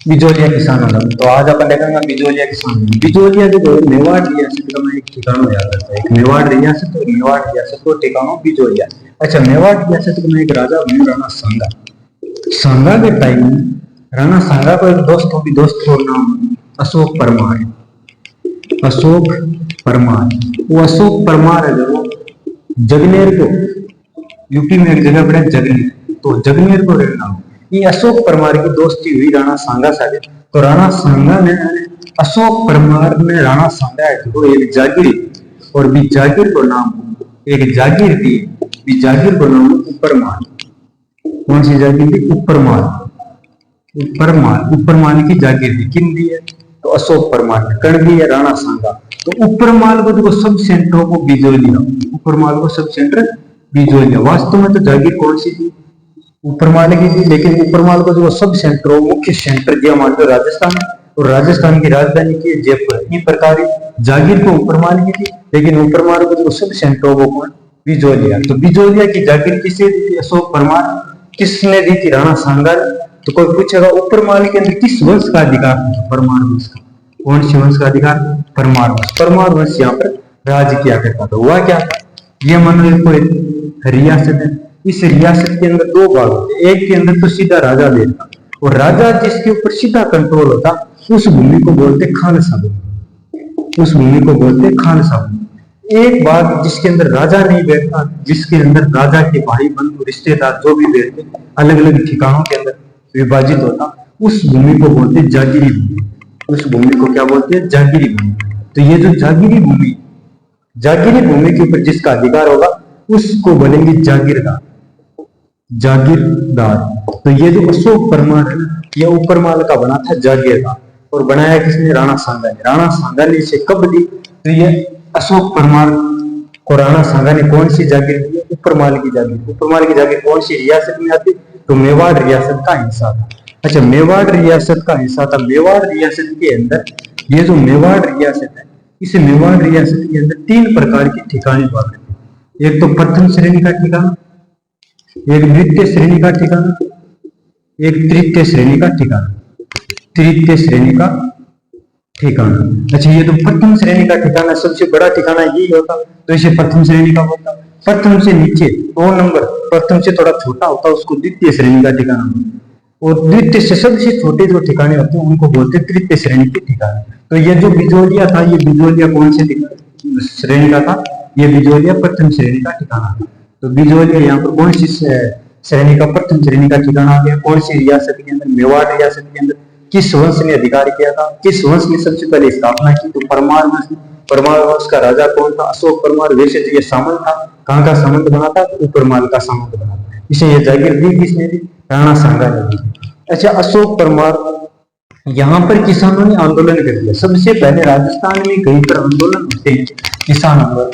बिजोलिया किसान आंदोलन। तो आज अपन देखेंगे बिजोलिया किसान आंदोलन। बिजोलिया जो है मेवाड़ रियासत का एक ठिकाना याद रखता है, एक मेवाड़ रियासत और मेवाड़ रियासत को ठिकाना बिजोलिया। अच्छा, मेवाड़ रियासत में एक राजा बने राणा सांगा। सांगा के टाइम में राणा सांगा को एक दोस्त हो, दोस्त का नाम अशोक परमार। अशोक परमार, वो अशोक परमार है जो जगनेर को, यूपी में एक जगह पड़ा जगनेर, तो जगनेर को रहना हो। ये अशोक परमार की दोस्ती हुई राणा सांगा से। तो राणा सांगा ने अशोक परमार ने राणा सांगा को एक जागीर और भी जागीर को नाम एक जागीर दी, भी जागीर को नाम उपरमाल। कौन सी जागीर दी? उपरमाल। उपरमाल, उपरमाल की जागीर दी किन दी है? तो अशोक परमार ने कर दी है राणा सांगा। तो उपरमाल को जो सब सेंटरों को बिजोलिया, उपरमाल को सब सेंटर बिजोलिया। वास्तव में तो जागीर कौन सी थी? उपरमाल की थी, लेकिन उपरमाल को जो सब सेंटर मुख्य सेंटर दिया मान लो राजस्थान, और राजस्थान की राजधानी की जयपुर। इस प्रकार जागीर को उपरमाल की थी, लेकिन उपरमाल को जो सब सेंटर वो कौन? बिजोलिया। तो बिजोलिया की जागीर किसे दी थी? अशोक परमार। किसने दी थी? राणा सांगा। तो कोई पूछेगा उपरमाल के अंदर किस वंश का अधिकार था? परमार वंश का। कौन सी वंश का अधिकार? परमार वंश। परमार वंश यहाँ पर राज किया करता था। हुआ क्या था? ये मान लो कोई रियासत है, इस रियासत के अंदर दो भाग होते। एक के अंदर तो सीधा राजा बैठता, और राजा जिसके ऊपर सीधा कंट्रोल होता उस भूमि को बोलते खालसा भूमि। उस भूमि को बोलते खालसा भूमि। एक भाग जिसके अंदर राजा नहीं बैठता, जिसके अंदर राजा के भाई बंधु रिश्तेदार जो भी बैठते अलग अलग ठिकानों के अंदर विभाजित होता, उस भूमि को बोलते जागीरी भूमि। उस भूमि को क्या बोलते हैं? जागीरी भूमि। तो ये जो जागीरी भूमि, जागीरी भूमि के ऊपर जिसका अधिकार होगा उसको बोलेंगे जागीरदार। जागीरदार। तो ये जो अशोक परमार है ना, ये उपरमाल का बना था जागीरदार, और बनाया किसने? राणा सांगा ने। राणा सांगा ने इसे कब दी? तो ये अशोक परमार को राणा सांगा ने कौन सी जागीर दी? उपरमाल की जागीर। उपरमाल की जागीर कौन सी रियासत में आती? तो मेवाड़ रियासत का हिस्सा था। अच्छा, मेवाड़ रियासत का हिस्सा था। मेवाड़ रियासत के अंदर ये जो मेवाड़ रियासत है, इस मेवाड़ रियासत के अंदर तीन प्रकार के ठिकाने हुआ करते हैं। एक तो प्रथम श्रेणी का ठिकाना, एक द्वितीय श्रेणी का ठिकाना, एक तृतीय श्रेणी का ठिकाना। तृतीय श्रेणी का ठिकाना। अच्छा, ये तो प्रथम श्रेणी का ठिकाना, सबसे बड़ा ठिकाना यही होता, तो इसे प्रथम श्रेणी का होता। प्रथम से नीचे 2 नंबर, प्रथम से थोड़ा छोटा होता उसको द्वितीय श्रेणी का ठिकाना होता, और द्वितीय से सबसे छोटे जो ठिकाने होते हैं उनको बोलते हैं तृतीय श्रेणी के ठिकाने। तो ये जो बिजोलिया था, ये बिजोलिया कौन से श्रेणी का था? ये बिजोलिया प्रथम श्रेणी का ठिकाना था। तो बिजोलिया यहाँ पर कौन सी श्रेणी का? प्रथम श्रेणी का ठिकाना आ गया। कौन सी रियासत के अंदर? मेवाड़ रियासत के अंदर। किस वंश ने अधिकार किया था? किस वंश ने सबसे पहले स्थापना की? तो परमार वंश। परमार वंश का राजा कौन था? अशोक परमार। वैसे तो ये सामंत था। कहाँ का सामंत बना था? उपरमाल का सामंत बना था। इसे ये जागीर दी किसने दी? राणा सांगा ने दी। अच्छा, अशोक परमार यहाँ पर किसानों ने आंदोलन कर दिया। सबसे पहले राजस्थान में कहीं पर आंदोलन होते हैं, किसान आंदोलन,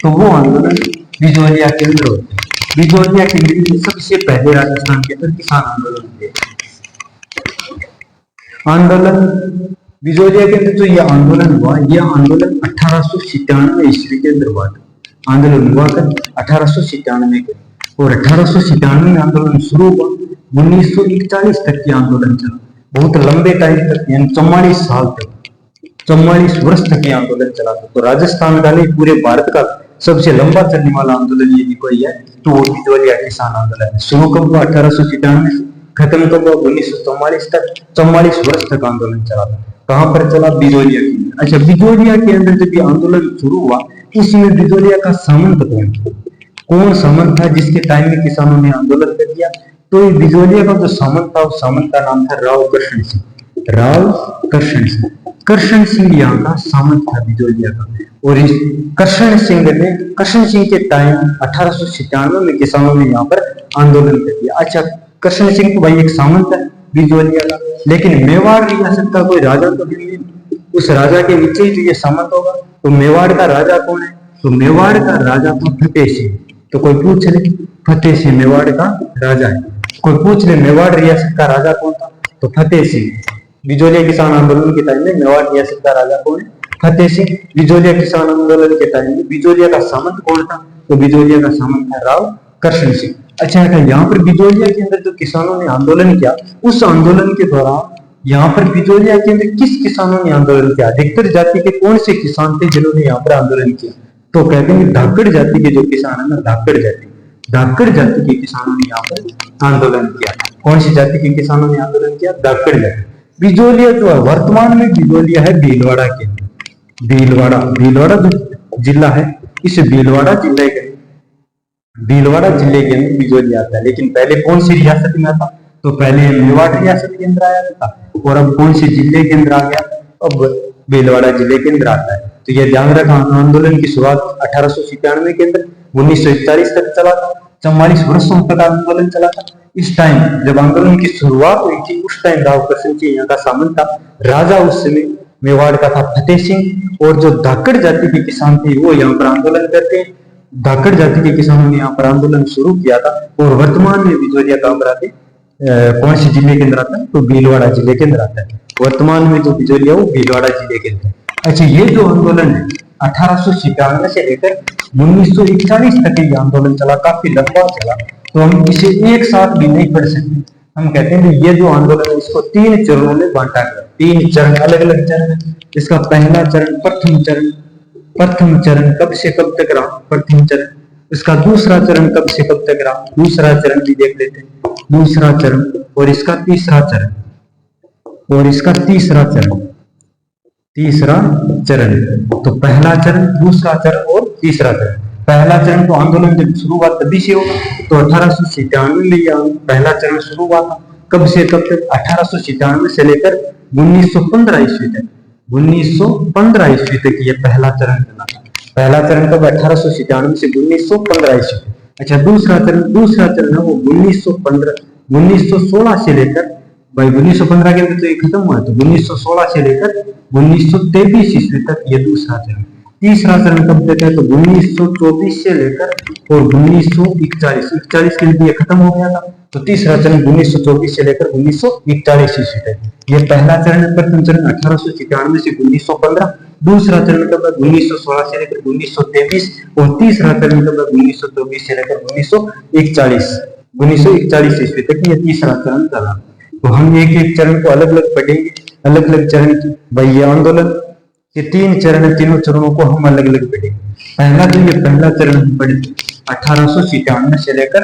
तो वो आंदोलन बिजोलिया के अंदर होते हैं। बिजोलिया के अंदर सबसे पहले राजस्थान के अंदर किसान आंदोलन होते हैं। आंदोलन बिजोलिया के अंदर जो ये आंदोलन हुआ, यह आंदोलन 1897 ईस्वी के अंदर हुआ था। आंदोलन हुआ था 1897 के, और 1897 में आंदोलन शुरू हुआ। 1941 तक की आंदोलन चला, बहुत लंबे टाइम तक, यानी 44 साल तक, 44 वर्ष तक ये आंदोलन चला था। तो राजस्थान का नहीं, पूरे भारत का सबसे लंबा चलने वाला आंदोलन यदि कोई है तो वो बिजोलिया किसान आंदोलन है। शुरू कब हुआ? 1897 से, खत्म कब हुआ? 1944 तक। 44 वर्ष तक आंदोलन चला था। कहां पर चला? बिजोलिया के अंदर। अच्छा, बिजोलिया के अंदर जब ये आंदोलन शुरू हुआ, उसमें बिजोलिया का सामंत कौन था? कौन सामंत था जिसके टाइम में किसानों ने आंदोलन कर दिया? तो ये बिजोलिया का जो सामंत था, उस सामंत का नाम था राव कृष्ण सिंह। राव कृष्ण सिंह। कृष्ण सिंह यहाँ का सामंत था बिजोलिया का। और इस कृष्ण सिंह के टाइम 1897 में किसानों ने यहाँ पर आंदोलन कर दिया। अच्छा, कृष्ण सिंह तो भाई एक सामंत है बिजोलिया का, लेकिन मेवाड़ रियासत का कोई राजा तो नहीं है। उस राजा के नीचे ही तो ये सामंत होगा। तो मेवाड़ का राजा कौन है? तो मेवाड़ का राजा था फतेह सिंह। तो कोई पूछ ले, फतेह सिंह मेवाड़ का राजा है। कोई पूछ ले मेवाड़ रियासत का राजा कौन था? तो फतेह सिंह। बिजोलिया किसान आंदोलन के टाइम में मेवाड़ रियासत का राजा कौन है? फतेह सिंह। बिजोलिया किसान आंदोलन के टाइम में बिजोलिया का सामंत कौन था? तो बिजोलिया का सामंत था राव कृष्ण सिंह। अच्छा, यहाँ पर बिजोलिया के अंदर जो किसानों ने आंदोलन किया, उस आंदोलन के दौरान यहाँ पर बिजोलिया के अंदर किस किसानों ने आंदोलन किया? अधिकतर जाति के कौन से किसान थे जिन्होंने यहाँ पर आंदोलन किया? तो कहते हैं धाकड़ जाति के जो किसान है ना, धाकड़ जाति के किसानों ने यहाँ पर आंदोलन किया। कौन सी जाति के किसानों ने आंदोलन किया? धाकड़ जाति। बिजोलिया जो है, वर्तमान में बिजोलिया है भीलवाड़ा के अंदर। भीलवाड़ा जो जिला है, इस भीलवाड़ा जिले के अंदर बिजोलिया आता है। लेकिन पहले कौन सी रियासत में आता? तो पहले मेवाड़ रियासत के अंदर आया था, और अब कौन से जिले के अंदर आ गया? अब भीलवाड़ा जिले के अंदर आता है। तो यह ध्यान रखा, आंदोलन की शुरुआत 1897 के अंदर 1941 तक चला था। 44 वर्षों तक आंदोलन चला था। इस टाइम जब आंदोलन की शुरुआत हुई थी, उस टाइम राव करसन सिंह यहाँ का सामंत था। राजा उस समय मेवाड़ का था फतेह सिंह, और जो धाकड़ जाति के किसान थे वो यहाँ पर आंदोलन करते हैं। धाकड़ जाति के किसानों ने यहाँ पर आंदोलन शुरू किया था। और वर्तमान में बिजोलिया कहाँ पर आते? कौन से जिले के अंदर आता है? तो भीलवाड़ा जिले के अंदर आता है। वर्तमान में जो बिजोलिया वो भीलवाड़ा जिले के अंदर। अच्छा, ये जो आंदोलन है 1897 से लेकर 1941 तक ये आंदोलन चला, काफी लंबा चला। तो हम इसे एक साथ भी नहीं पढ़ सकते। हम कहते हैं कि ये जो आंदोलन है इसको 3 चरणों में बांटा गया। 3 चरण, अलग अलग चरण है। इसका पहला चरण प्रथम चरण कब से कब तक रहा? प्रथम चरण। इसका दूसरा चरण कब से कब तक रहा? दूसरा चरण भी देख लेते हैं। दूसरा चरण और इसका तीसरा चरण, तीसरा चरण। तो पहला चरण, दूसरा चरण और तीसरा चरण। पहला चरण तो आंदोलन जब शुरू हुआ तभी से होगा। तो 1897 में पहला चरण शुरू हुआ था। कब से कब तक? 1897 से लेकर 1915 ईस्वी तक। 1915 ईस्वी तक ये पहला चरण चला था। पहला चरण कब? 1897 से 1915 ईस्वी तक। अच्छा, दूसरा चरण है वो 1916 से लेकर, भाई 1915 के अंदर तो ये खत्म हुआ, तो 1916 से लेकर 1923 ईस्वी तक ये दूसरा चरण। तीसरा चरण कब तक है? तो 1924 से लेकर और 1941 के लिए खत्म हो गया था। तो तीसरा चरण 1924 से लेकर 1941 ईस्वी तक। ये पहला चरण है। प्रथम चरण 1897 से 1915। दूसरा चरण कब है? 1916 से लेकर 1923। और तीसरा चरण कब है? 1924 से लेकर 1941 ईस्वी तक ये तीसरा चरण चला। तो हम एक एक चरण को अलग अलग पढ़ेंगे, अलग अलग चरण की। भाई ये आंदोलन के 3 चरण है, तीनों चरणों को हम अलग अलग पढ़ेंगे। पहला जो ये पहला चरण हम पढ़े 1897 से लेकर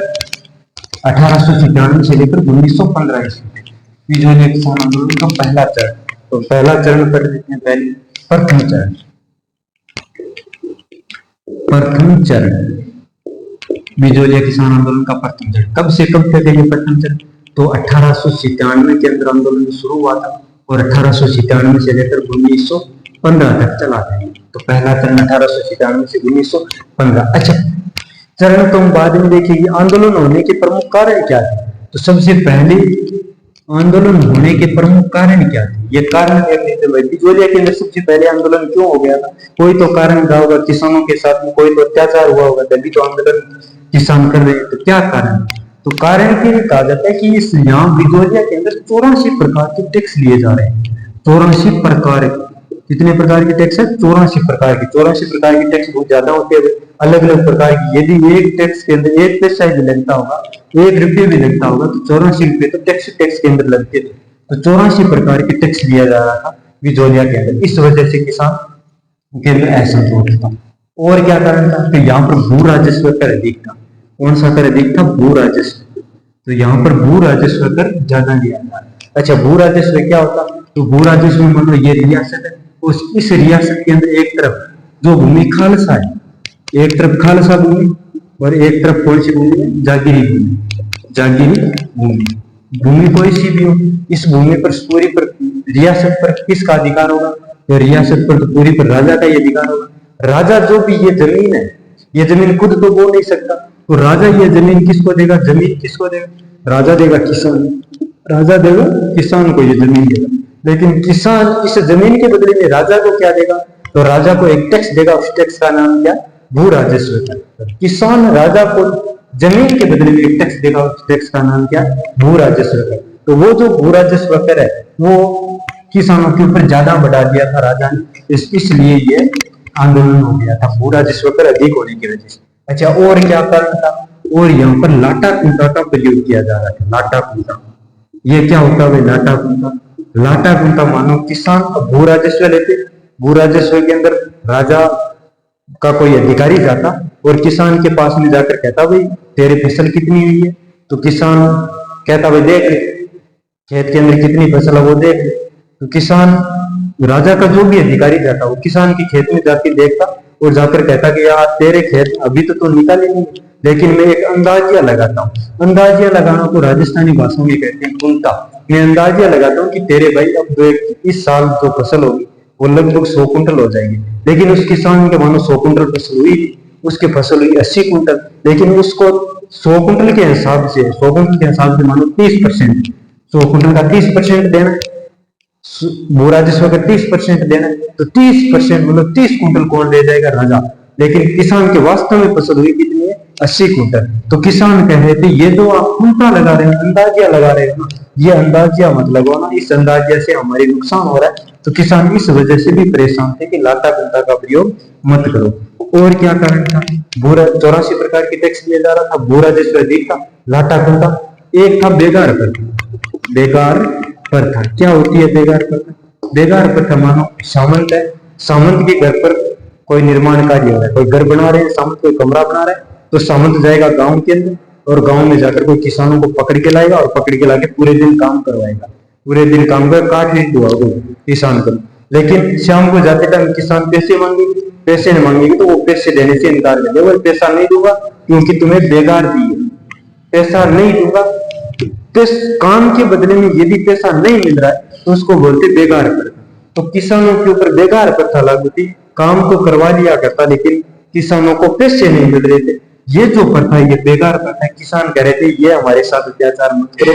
1915 ईस्वी तक, बिजोलिया किसान आंदोलन का पहला चरण। तो पहला चरण पढ़ लेते हैं। पहले प्रथम चरण बिजोलिया किसान आंदोलन का प्रथम चरण कब से कब तक है ये प्रथम चरण? तो 1897 के अंदर आंदोलन शुरू हुआ था और 1897 से लेकर 1915 तक चला था। तो पहला चरण 1897 से 1915। अच्छा, चरण तो हम बाद में देखेंगे। आंदोलन होने के प्रमुख कारण क्या थे? तो सबसे पहले आंदोलन होने के प्रमुख कारण क्या थे? ये कारण देख लेते हैं। बिजोलिया के अंदर सबसे पहले आंदोलन क्यों हो गया था? कोई तो कारण रहा होगा, किसानों के साथ में कोई तो अत्याचार हुआ होगा, तभी तो आंदोलन किसान कर रहे हैं। तो क्या कारण? तो कारण के लिए कहा जाता है कि इस यहाँ बिजोलिया के अंदर 84 प्रकार के टैक्स लिए जा रहे हैं। 84 प्रकार, कितने प्रकार के टैक्स है? 84 प्रकार के। 84 प्रकार के टैक्स बहुत ज्यादा होते हैं, अलग अलग प्रकार की। यदि एक टैक्स के अंदर 1 पैसा भी लगता होगा, 1 रुपये भी लगता होगा, तो 84 रुपये तो टैक्स के अंदर लगते थे। तो 84 प्रकार के टैक्स लिया जा रहा था बिजोलिया के अंदर। इस वजह से किसान के अंदर ऐसा होता था। और क्या कारण था? कि यहाँ पर भू राजस्व कर अधिक था। कौन सा कर अधिक था? भू राजस्व। तो यहाँ पर भू राजस्व कर ज्यादा लिया जा रहा है। अच्छा, भू राजस्व क्या होता? तो भू राजस्व मान लो ये रियासत है, इस रियासत के अंदर एक तरफ जो भूमि खालसा है, एक तरफ खालसा भूमि और एक तरफ कौन सी भूमि है? जागीरी भूमि। भूमि कोई सी भी हो, इस भूमि पर पूरी पर रियासत पर किसका अधिकार होगा? तो रियासत पर तो पूरी पर राजा का ही अधिकार होगा। राजा जो भी ये जमीन है, ये जमीन खुद तो बोल नहीं सकता, तो राजा ये जमीन किसको देगा? जमीन किसको देगा? राजा देगा किसान को ये जमीन देगा। लेकिन किसान इस जमीन के बदले में राजा को क्या देगा? तो राजा को एक टैक्स देगा। उस टैक्स का नाम क्या? भू राजस्व का। किसान राजा को जमीन के बदले में एक टैक्स देगा। उस टैक्स का नाम क्या? भू राजस्व कर। तो वो जो भू राजस्व कर है वो किसानों के ऊपर ज्यादा बढ़ा दिया था राजा ने, इसलिए ये आंदोलन हो गया था, भू राजस्व कर अधिक होने की वजह से। अच्छा, और क्या कारण था? और यहाँ पर लाटा खूंटा का प्रयोग किया जा रहा था। लाटा खूंटा, ये क्या होता है? लाटा खूंटा लाटा गुंता मानो किसान भू राजस्व लेते, भू राजस्व के अंदर राजा का कोई अधिकारी जाता और किसान के पास में जाकर कहता भाई तेरी फसल कितनी हुई है, तो किसान कहता भाई देख ले खेत के अंदर कितनी फसल है वो देख ले। तो किसान राजा का जो भी अधिकारी जाता वो किसान के खेत में जाके देखता और जाकर कहता कि यार तेरे खेत अभी तो निकाले नहीं, लेकिन मैं एक अंदाजिया लगाता हूँ। अंदाजिया लगाना को राजस्थानी भाषा में कहते हैं कुंता। मैं अंदाजिया लगाता हूँ कि तेरे भाई अब इस साल जो फसल होगी वो लगभग 100 कुंटल हो जाएगी, लेकिन उस किसान के मानो 100 कुंटल फसल हुई, उसकी फसल हुई 80 कुंटल, लेकिन उसको 100 कुंटल के हिसाब से 100 कुंटल के हिसाब से मानो 30%, 100 कुंटल का 30% देना, भू राजस्व का 30% देना, तो 30% मतलब 30 कुंटल कौन दे जाएगा? राजा। लेकिन किसान के वास्तव में फसल हुई कितनी है? 80 कुंटल। तो किसान कह रहे थे ये जो आप कुंता लगा रहे हैं, अंदाजिया लगा रहे हो ना, ये अंदाजिया मत लगाओ ना, इस अंदाजिया से हमारी नुकसान हो रहा है। तो किसान इस वजह से भी परेशान थे कि लाटा कुंता का प्रयोग मत करो। और क्या कारण था? 84 प्रकार की टैक्स लिया जा रहा था, भू राजस्व अधिक था, लाटा कुंता। एक था बेगार प्रथा। बेगार प्रथा क्या होती है? बेगार प्रथा, बेगार प्रथा मानो सामंत है, सामंत के घर पर कोई निर्माण कार्य हो रहा है, कोई घर बना रहे हैं, सामंत कोई कमरा बना रहा है, तो सामंत जाएगा गांव के अंदर और गांव में जाकर कोई किसानों को पकड़ के लाएगा और पकड़ के लाके पूरे दिन काम करवाएगा, पूरे दिन काम कर काट नहीं दुआ वो किसान को। लेकिन शाम को जाते टाइम किसान पैसे मांगेंगे, पैसे नहीं मांगेंगे तो वो पैसे देने से इनकार कर देगा, पैसा नहीं दूंगा क्योंकि तुम्हें बेगार दिए, पैसा नहीं दूंगा। तो काम के बदले में यदि पैसा नहीं मिल रहा है तो उसको बोलते बेगार प्रथा। तो किसानों के ऊपर बेगार प्रथा लागू थी, काम तो करवा लिया करता लेकिन किसानों को पैसे नहीं मिल रहे थे। ये जो प्रथा है ये बेगार प्रथा है। किसान कह रहे थे ये हमारे साथ अत्याचार मत करो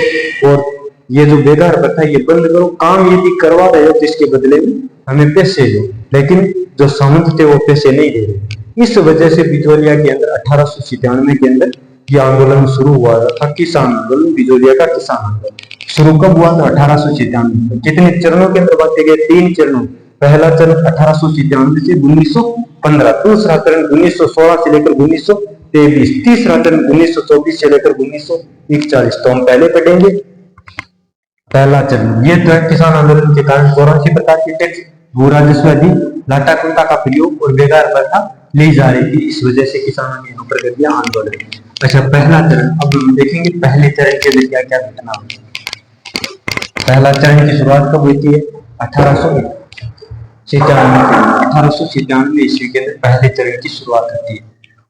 और ये जो बेगार प्रथा है ये बंद करो, काम यदि करवा रहे हो तो इसके बदले में हमें पैसे दो। लेकिन जो सामंत थे वो पैसे नहीं दे रहे। इस वजह से बिजोलिया के अंदर 1897 के अंदर ये आंदोलन शुरू हुआ था, किसान आंदोलन, बिजोलिया का किसान आंदोलन। शुरू कब हुआ था? 1897। कितने चरणों के अंदर बांटे गए? 3 चरणों। पहला चरण 1897 से 1915, दूसरा चरण 1916 से लेकर 1923, तीसरा चरण 1924 से लेकर 1941। तो हम पहले पढ़ेंगे पहला चरण। ये तो किसान आंदोलन के कारण 84 प्रकार की टैक्स, भू राजस्व अधिक, लाटा कुंता का प्रयोग और बेगार प्रथा ली जा रही थी। इस वजह से किसानों ने यहाँ पर कर दिया आंदोलन। अच्छा, पहला चरण। अब हम देखेंगे पहले चरण के लिए क्या क्या घटना हुई। पहला चरण की शुरुआत कब हुई थी? 1897 ईस्वी के अंदर पहले चरण की शुरुआत होती है।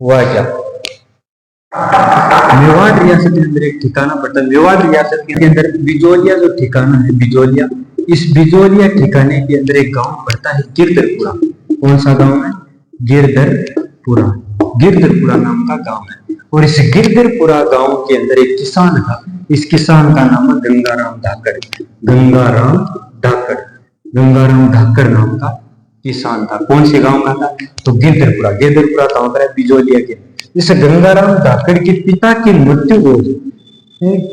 हुआ क्या? मेवाड़ रियासत के अंदर एक ठिकाना पड़ता है। मेवाड़ रियासत के अंदर बिजोलिया जो ठिकाना है, बिजोलिया, इस बिजोलिया ठिकाने के अंदर एक गांव पड़ता है गिरधरपुरा। कौन सा गांव है? गिरधरपुरा। गिरधरपुरा नाम का गांव है। और इस गिरधरपुरा गांव के अंदर एक किसान था। इस किसान का नाम है गंगाराम धाकड़। गंगाराम धाकड़, गंगाराम धाकड़ नाम का किसान था। कौन से गांव का था? तो गिरधरपुरा। गिरधरपुरा गांव का है बिजोलिया के। इस गंगाराम धाकड़ के पिता की मृत्यु भोज,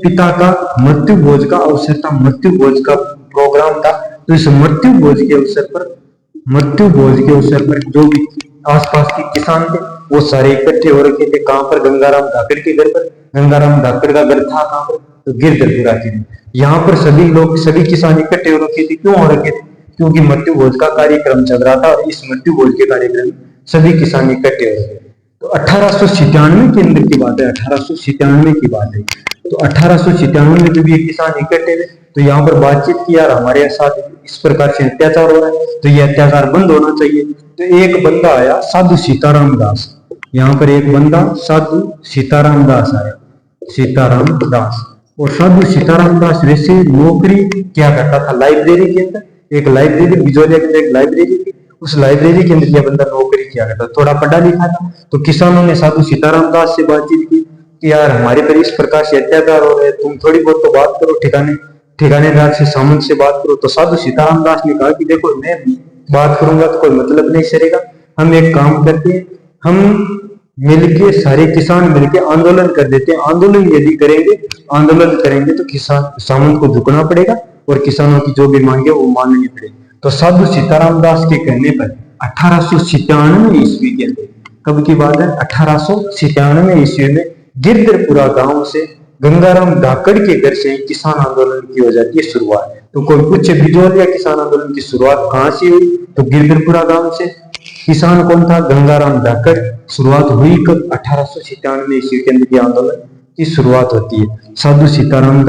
पिता का मृत्यु भोज का अवसर था, मृत्यु भोज का प्रोग्राम था। तो इस मृत्यु भोज के अवसर पर जो भी आसपास के किसान थे वो सारे इकट्ठे हो रखे थे। कहां पर? गंगाराम धाकड़ के घर पर। गंगाराम धाकड़ का घर था कहां पर? तो गिरधरपुरा के। यहाँ पर सभी लोग, सभी किसान इकट्ठे हो रखे थे। क्यों हो रखे थे? क्योंकि मृत्यु भोज का कार्यक्रम चल रहा था और इस मृत्यु भोज के कार्यक्रम में सभी किसान इकट्ठे हो रहे थे। तो 1897 के अंदर की बात है, 1897 की बात है। तो 1897 में जब ये किसान इकट्ठे थे तो यहाँ पर बातचीत की, यार हमारे साथ इस प्रकार से अत्याचार हो रहा है तो ये अत्याचार बंद होना चाहिए। तो एक बंदा आया, साधु सीताराम दास। यहाँ पर एक बंदा साधु सीताराम दास आया, सीताराम दास। और साधु सीताराम दास वैसे नौकरी क्या करता था? लाइब्रेरी के अंदर, एक लाइब्रेरी बिजोलिया के अंदर एक लाइब्रेरी थी, उस लाइब्रेरी के अंदर यह बंदा नौकरी किया करता, थोड़ा पढ़ा लिखा था। तो किसानों ने साधु सीताराम दास से बातचीत की कि यार हमारे पर इस प्रकार से अत्याचार हो रहे हैं, तुम थोड़ी बहुत तो बात करो, ठिकानेदार से, सामंत से बात करो। तो साधु सीताराम दास ने कहा कि देखो मैं बात करूंगा तो कोई मतलब नहीं चलेगा, हम एक काम करते हैं, हम मिलके सारे किसान मिलके आंदोलन कर देते हैं। आंदोलन यदि करेंगे तो किसान, सामंत को झुकना पड़ेगा और किसानों की जो भी मांगे वो माननी पड़ेगी। तो साधु सीताराम दास के कहने पर 1897 ईस्वी के अंदर, कब की बात है? 1897 ईस्वी में गिरधरपुरा गांव से गंगाराम धाकड़ के घर से किसान आंदोलन की हो जाती है शुरुआत। तो कोई पूछे बिजोलिया किसान आंदोलन की शुरुआत कहाँ से हुई, तो गिरधरपुरा गांव से। किसान कौन था, गंगाराम धाकड़। शुरुआत हुई कब, 1897 ईस्वी के अंदर आंदोलन की शुरुआत होती है। साधु सीताराम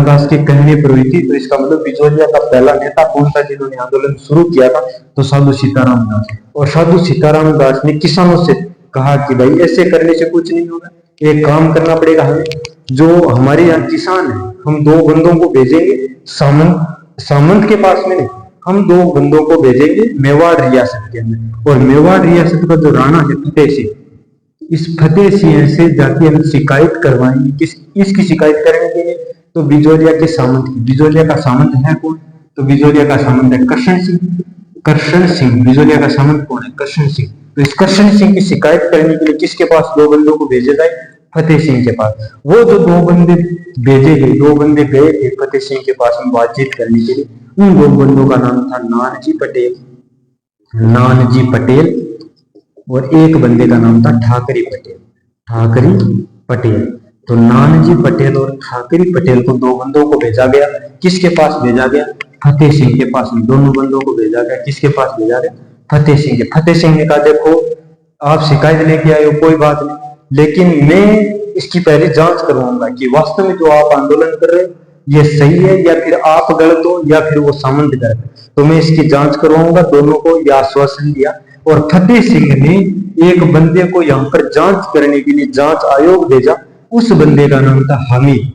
दास के कहने पर हुई थी। तो इसका मतलब बिजोलिया का पहला नेता कौन था जिन्होंने आंदोलन शुरू किया था, तो साधु सीताराम दास। और साधु सीताराम दास ने किसानों से कहा कि भाई ऐसे करने से कुछ नहीं होगा, एक काम करना पड़ेगा हमें। जो हमारे यहाँ किसान है, हम 2 बंदों को भेजेंगे सामंत के पास में नहीं, हम 2 बंदों को भेजेंगे मेवाड़ रियासत के अंदर। और मेवाड़ रियासत का जो राणा है फतेह सिंह, इस फतेह सिंह से जाके हम शिकायत करवाएंगे। इसकी शिकायत करने के लिए, तो बिजोलिया के सामंत की। बिजोलिया का सामंत है कौन, तो बिजोलिया का सामंत है करशन सिंह। करशन सिंह बिजोलिया का सामंत कौन है, करशन सिंह। तो इस करशन सिंह की शिकायत करने के लिए किसके पास 2 बंदों को भेजा जाए, फतेह सिंह के पास। वो जो 2 बंदे भेजे गए, 2 बंदे गए थे फतेह सिंह के पास में बातचीत करने के लिए। उन 2 बंदों का नाम था नानजी पटेल, और एक बंदे का नाम था ठाकरी पटेल। तो नानजी पटेल और ठाकरी पटेल को 2 बंदों को भेजा गया। किसके पास भेजा गया, फतेह सिंह के पास में। दोनों बंदों को भेजा गया, किसके पास भेजा गया, फतेह सिंह के। फतेह सिंह ने कहा देखो आप शिकायत लेके आए हो, कोई बात नहीं, लेकिन मैं इसकी पहले जांच करवाऊंगा कि वास्तव में जो आप आंदोलन कर रहे हो ये सही है, या फिर आप गलत हो, या फिर वो सामंत गलत है। तो मैं इसकी जांच करवाऊंगा। दोनों को यह आश्वासन दिया। और फतेह सिंह ने एक बंदे को यहाँ पर जांच करने के लिए जांच आयोग भेजा। उस बंदे का नाम था हामिद।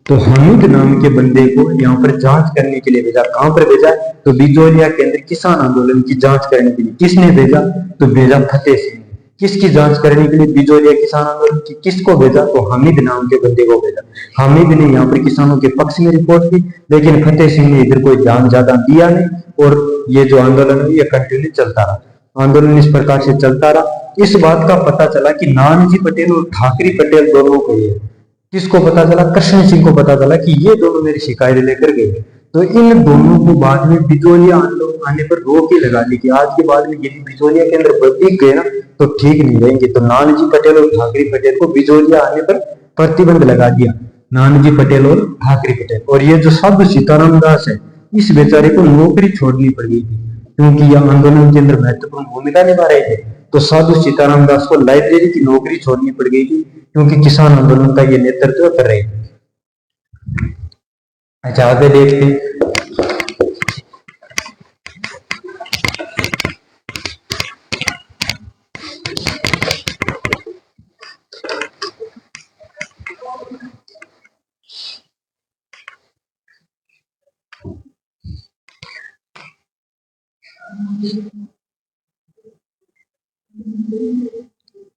तो हामिद नाम के बंदे को यहाँ पर जांच करने के लिए भेजा। कहां पर भेजा, तो बिजोलिया के अंदर किसान आंदोलन की जांच करने के लिए। किसने भेजा, तो भेजा फतेह सिंह। किसकी जांच करने के लिए, बिजोलिया किसान आंदोलन की। किसको भेजा, तो हामिद नाम के बंदे को भेजा। हामिद ने यहाँ पर किसानों के पक्ष में रिपोर्ट की, लेकिन फतेह सिंह ने इधर कोई ध्यान ज्यादा दिया नहीं, और ये जो आंदोलन है ये कंटिन्यू चलता रहा। आंदोलन इस प्रकार से चलता रहा। इस बात का पता चला कि नानजी पटेल और ठाकरी पटेल दोनों को ये, किसको पता चला, कृष्ण सिंह को पता चला कि ये दोनों मेरी शिकायत लेकर गए। तो इन दोनों को बाद में बिजोलिया आंदोलन आने पर रोक ही लगा दी कि आज के बाद में यदि बिजोलिया के अंदर प्रतीक गए ना तो ठीक नहीं रहेंगे। तो नानजी पटेल और ठाकरे पटेल को बिजोलिया आने पर प्रतिबंध लगा दिया, नानजी पटेल और ठाकरे पटेल। और ये जो साधु सीताराम दास है, इस बेचारे को नौकरी छोड़नी पड़ गई थी, क्योंकि यह आंदोलन के अंदर महत्वपूर्ण भूमिका निभा रहे थे। तो साधु सीताराम दास को लाइब्रेरी की नौकरी छोड़नी पड़ गई थी, क्योंकि किसान आंदोलन का ये नेतृत्व कर रहे थे। अच्छा आगे देखते हैं।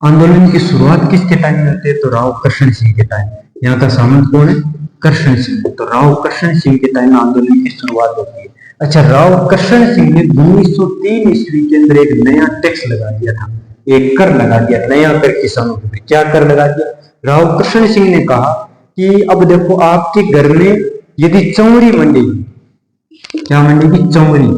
आंदोलन की शुरुआत किसके टाइम में होती है, तो राव कृष्ण सिंह के टाइम। यहाँ का सामंत कौन है, कृष्ण सिंह। तो राव कृष्ण सिंह के टाइम आंदोलन की शुरुआत होती है। अच्छा, राव कृष्ण सिंह ने 1903 ईस्वी के अंदर एक नया टैक्स लगा दिया था, एक कर लगा दिया, नया कर किसानों के ऊपर। क्या कर लगा दिया, राव कृष्ण सिंह ने कहा कि अब देखो आपके घर में यदि चौरी मंडी, क्या मंडी की, चौरी,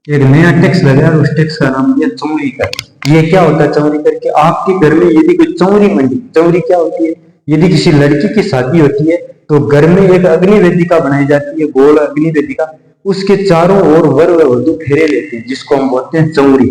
एक नया टैक्स लगाया, उस टैक्स का नाम दिया चौरी कर। ये क्या होता है चौरी कर के, आपके घर में यदि कोई चौरी मंडी, चौरी क्या होती है, यदि किसी लड़की की शादी होती है तो घर में एक अग्नि वेदिका बनाई जाती है, गोल अग्नि वेदिका, उसके चारों ओर वर व वधू फेरे लेते हैं, जिसको हम बोलते हैं चौरी।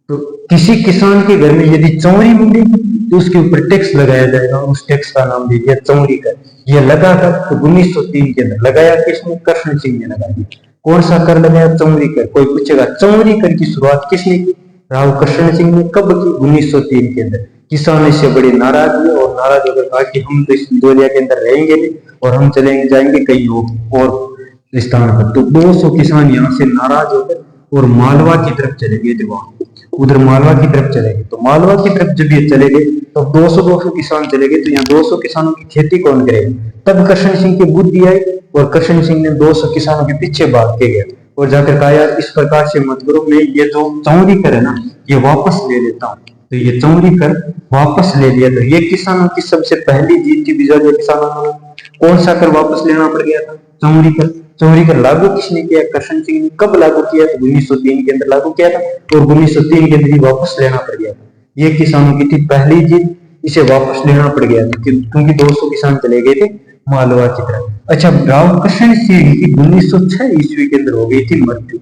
तो किसी किसान के घर में यदि चौरी मंडी तो उसके ऊपर टैक्स लगाया जाएगा, उस टैक्स का नाम दे दिया चौरी कर। यह लगा था तो 1903 के अंदर लगाया, किसने, कृष्ण सिंह ने लगाया। कौन सा कर लगाया, चौरी कर। कोई पूछेगा चौरी कर की शुरुआत किसने की, राव कृष्ण सिंह ने। कब की, 1903 के अंदर। किसान इससे बड़े नाराज हुए और नाराज होकर कहा कि हम तो इस बिजोलिया के अंदर रहेंगे नहीं और हम चलेंगे जाएंगे कहीं और स्थान पर। तो 200 किसान यहाँ से नाराज होकर और मालवा की तरफ चले गए थे, वहां उधर मालवा की तरफ चले गए। तो मालवा की तरफ जब ये चले गए तो 200 किसान चले गए, तो यहाँ 200 किसानों की खेती कौन करेगा। तब कृष्ण सिंह की बुद्धि आई और कृष्ण सिंह ने 200 किसानों के पीछे भाग के गया और जाकर कहा यार इस प्रकार से मत करो, मैं ये जो चौरी कर है ना ये वापस ले लेता हूँ। तो ये चौरी कर वापस ले लिया। तो ये किसानों की सबसे पहली जीत थी बिजोलिया किसान आंदोलन। कौन सा कर वापस लेना पड़ गया था, चौरी कर। चौरी कर लागू किसने किया, कृष्ण सिंह ने। कब लागू किया, तो 1903 के अंदर लागू किया था और 1903 के अंदर ही वापस लेना पड़ गया था। ये किसानों की थी पहली जीत, इसे वापस लेना पड़ गया था क्योंकि 200 किसान चले गए थे मालवा की तरफ। अच्छा, राव कृष्ण सिंह की 1906 ईस्वी के अंदर हो गई थी मृत्यु।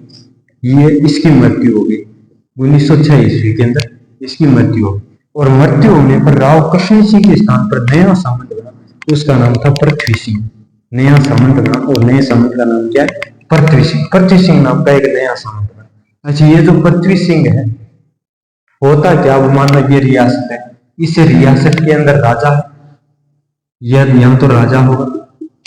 ये इसकी मृत्यु हो गई 1906 ईस्वी के अंदर, इसकी मृत्यु हो गई। और मृत्यु होने पर राव कृष्ण सिंह के स्थान पर नया सामंत बना, उसका नाम था पृथ्वी सिंह। नया सामंत बना और नए सामंत का नाम क्या है? पृथ्वी सिंह। पृथ्वी सिंह नाम का एक नया सामंत बना। अच्छा, ये जो पृथ्वी सिंह है, होता क्या, वो मान लो ये रियासत है, इस रियासत के अंदर राजा है, यहाँ तो राजा होगा,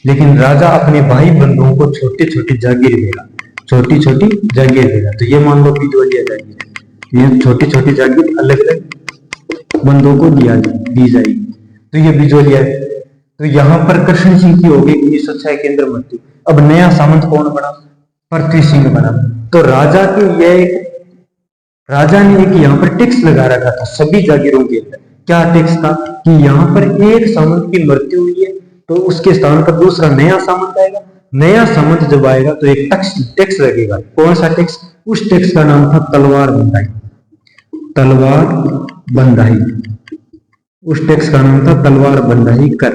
लेकिन राजा अपने भाई बंधुओं को छोटी छोटी जागीर देगा, छोटी छोटी जागीर देगा। तो ये मान लो बिजोलिया जागीर, ये छोटी छोटी जागीर अलग अलग बंधुओं को दी जाएगी, तो ये बिजोलिया है। तो यहाँ पर कृष्ण सिंह की हो गई 1906 के अंदर मृत्यु। अब नया सामंत कौन बना? पृथ्वी सिंह बना। तो राजा ने एक यहाँ पर टैक्स लगा रखा था सभी जागीरों के अंदर। क्या टैक्स था? कि यहाँ पर एक सामंत की मृत्यु हुई है तो उसके स्थान पर दूसरा नया सामंत आएगा। नया सामंत जब आएगा तो एक टैक्स लगेगा। कौन सा टैक्स? उस टैक्स का नाम था तलवार बंधाई। तलवार बंधाई, उस टैक्स का नाम था तलवार बंधाई कर।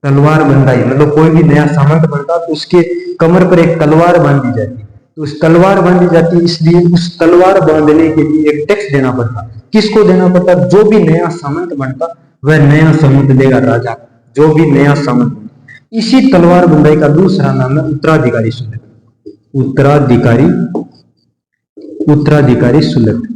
तलवार बंधाई मतलब कोई भी नया सामंत बनता तो उसके कमर पर एक तलवार बांधी जाती, तो उस तलवार बांधी जाती, इसलिए उस तलवार बांधने के लिए एक टैक्स देना पड़ता। किसको देना पड़ता? जो भी नया सामंत बनता वह नया सामंत देगा राजा, जो भी नया सामंत बनता। इसी तलवार बंधाई का दूसरा नाम है उत्तराधिकारी शुल्क। उत्तराधिकारी शुल्क।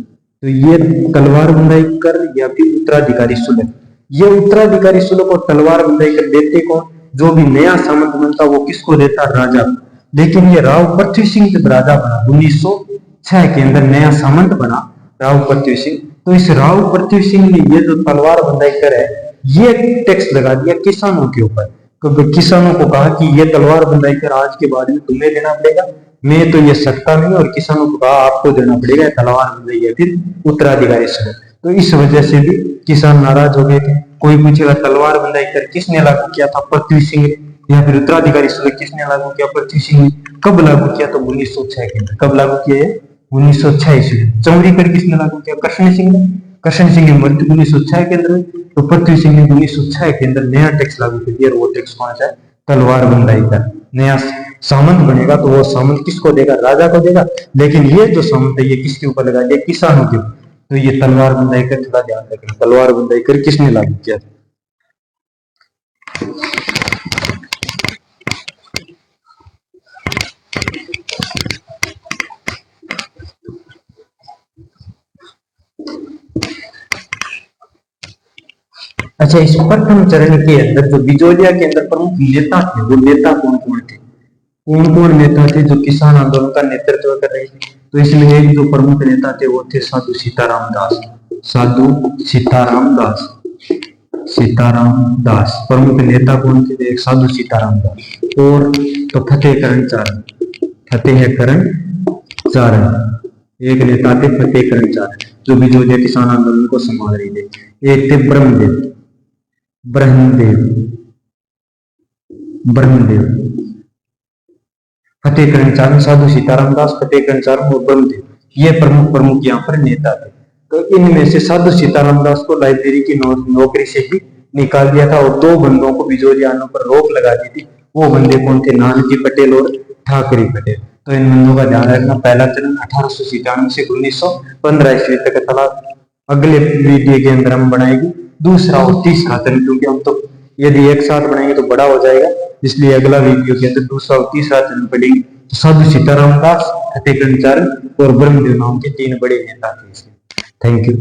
तो ये तलवार बंधाई कर या फिर उत्तराधिकारी शुल्क, ये उत्तराधिकारी शुल्क और तलवार बंधाई कर देते कौन? जो भी नया सामंत बनता वो किसको देता? राजा। लेकिन ये राव पृथ्वी सिंह जब राजा बना 1906 के अंदर, नया सामंत बना राव पृथ्वी सिंह, तो इस राव पृथ्वी सिंह ने ये जो तलवार बंधाई कर है, ये टैक्स लगा दिया किसानों के ऊपर। तो किसानों को कहा कि ये तलवार बंधाई कर आज के बाद में तुम्हें देना पड़ेगा, मैं तो ये सकता नहीं, और किसानों को कहा आपको देना पड़ेगा तलवार बंधाई या फिर उत्तराधिकारी शुल्क। तो इस वजह से भी किसान नाराज हो गए थे। कोई पूछेगा तलवार बंधाई कर किसने लागू किया था? पृथ्वी सिंह ने। या फिर उत्तराधिकारी शुल्क किसने लागू किया? पृथ्वी सिंह ने। कब लागू किया? तो 1906 के अंदर। कब लागू किया? 1906 ईस्वी। चौधरी कर किसने लागू किया? कृष्ण सिंह ने। कृष्ण सिंह की मृत्यु 1906 के अंदर, तो पृथ्वी सिंह ने 1906 के अंदर नया टैक्स लागू कर दिया, और वो टैक्स कौन सा है? तलवार बंधाई का। नया सामंत बनेगा तो वो सामंत किसको देगा? राजा को देगा। लेकिन ये जो सामंत है ये किसके ऊपर लगा दिया? किसानों के ऊपर। तो ये तलवार बंधाई कर, थोड़ा ध्यान रखना, तलवार बंधाई कर किसने लागू किया था? अच्छा, इस प्रथम चरण के अंदर जो बिजोलिया के अंदर प्रमुख नेता थे, वो नेता कौन कौन थे? कौन कौन नेता थे जो किसान आंदोलन का नेतृत्व कर रहे थे? तो इसमें एक जो प्रमुख नेता थे वो थे साधु सीताराम दास। साधु सीताराम दास। सीताराम दास प्रमुख नेता कौन थे? एक साधु सीताराम दास, और तो फतेहकरण चारण। फतेहकरण चारण एक नेता थे, फतेहकरण चारण, जो बिजोलिया किसान आंदोलन को संभाल रहे थे। एक थे ब्रह्मदेव। फतेहकरण चारण, साधु सीताराम दास, फतेहकरण चारण और ब्रह्मदेव, ये प्रमुख यहाँ पर नेता थे। तो इनमें से साधु सीताराम दास को लाइब्रेरी की नौकरी से भी निकाल दिया था, और दो बंदों को बिजोलिया पर रोक लगा दी थी। वो बंदे कौन थे? नानाजी पटेल और ठाकरे पटेल। तो इन बंदों का ध्यान रखना। पहला चरण 1897 से 1915 ईस्वी तक चला। अगले वीडियो के अंदर हम बनाएंगे दूसरा और तीसरा चरण, क्योंकि हम तो यदि एक साथ बनाएंगे तो बड़ा हो जाएगा, इसलिए अगला वीडियो के अंदर दूसरा और तीसरा चरण पढ़ेंगे। तो साधु सीताराम दास, फतेहकरण चारण और ब्रह्मदेव नाम के तीन बड़े नेता थे। Thank you.